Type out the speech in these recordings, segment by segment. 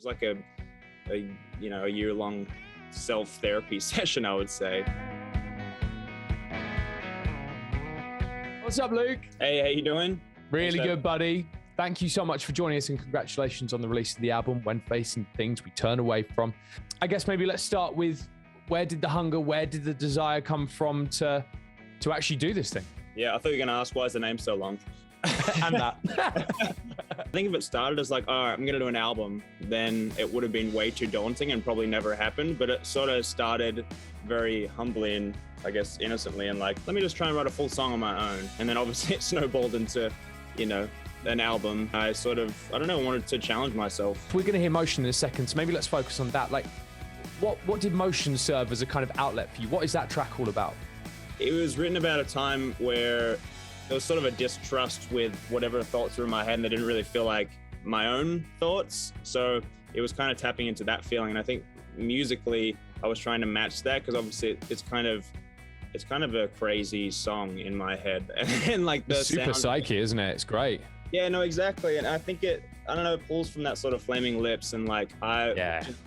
was like a year-long self-therapy session, I would say. What's up, Luke? Hey, how you doing? Really good, buddy. Thank you so much for joining us, and congratulations on the release of the album, When Facing Things We Turn Away From. I guess maybe let's start with, where did the hunger, where did the desire come from to actually do this thing? Yeah, I thought you were going to ask, why is the name so long? And that. I think if it started as like, all right, I'm going to do an album, then it would have been way too daunting and probably never happened. But it sort of started very humbly and, I guess, innocently, and like, let me just try and write a full song on my own. And then obviously it snowballed into, an album. I wanted to challenge myself. We're going to hear Motion in a second, so maybe let's focus on that. Like, what did Motion serve as a kind of outlet for you? What is that track all about? It was written about a time where there was sort of a distrust with whatever thoughts were in my head, and they didn't really feel like my own thoughts. So it was kind of tapping into that feeling. And I think musically, I was trying to match that, because obviously it's kind of a crazy song in my head. And like the super sound, psyche, isn't it? It's great. Yeah, no, exactly. And I think it pulls from that sort of Flaming Lips, and like I just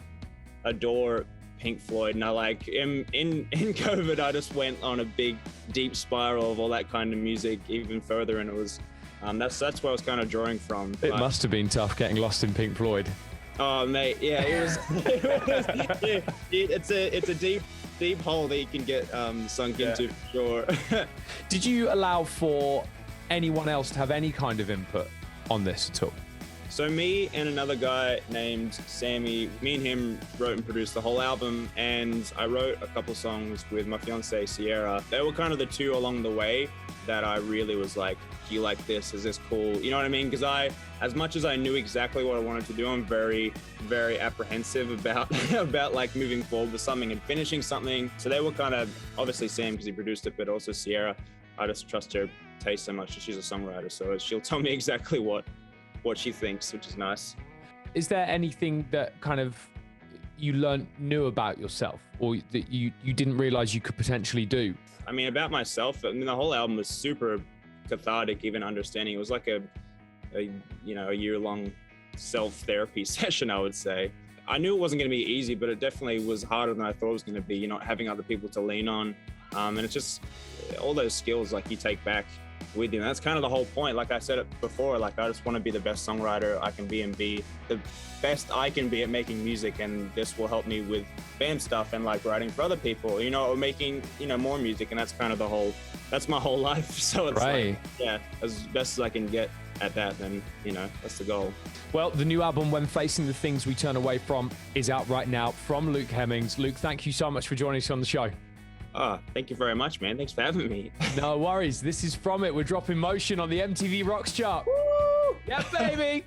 adore Pink Floyd, and I like in COVID I just went on a big deep spiral of all that kind of music even further, and it was that's where I was kind of drawing from. It must have been tough getting lost in Pink Floyd. Oh mate, yeah, it was. It's a deep hole that you can get sunk into, for sure. Did you allow for anyone else to have any kind of input on this at all? So me and another guy named Sammy, me and him wrote and produced the whole album, and I wrote a couple songs with my fiancée Sierra. They were kind of the two along the way that I really was like, do you like this? Is this cool? You know what I mean? Because as much as I knew exactly what I wanted to do, I'm very, very apprehensive about like moving forward with something and finishing something. So they were kind of, obviously Sam, because he produced it, but also Sierra. I just trust her taste so much, that she's a songwriter, so she'll tell me exactly what she thinks, which is nice. Is there anything that kind of you learned new about yourself, or that you didn't realize you could potentially do? I mean, about myself, I mean, the whole album was super cathartic, even understanding. It was like a year-long self-therapy session, I would say. I knew it wasn't going to be easy, but it definitely was harder than I thought it was going to be, having other people to lean on. And it's just all those skills like you take back with you. And that's kind of the whole point. Like I said it before, like I just want to be the best songwriter I can be, and be the best I can be at making music. And this will help me with band stuff and like writing for other people, or making, more music. And that's kind of that's my whole life. So it's like, yeah, as best as I can get at that, then, that's the goal. Well, the new album, When Facing the Things We Turn Away From, is out right now from Luke Hemmings. Luke, thank you so much for joining us on the show. Thank you very much, man. Thanks for having me. No worries. This is From It. We're dropping Motion on the MTV Rocks Chart. Woo! Yeah, baby.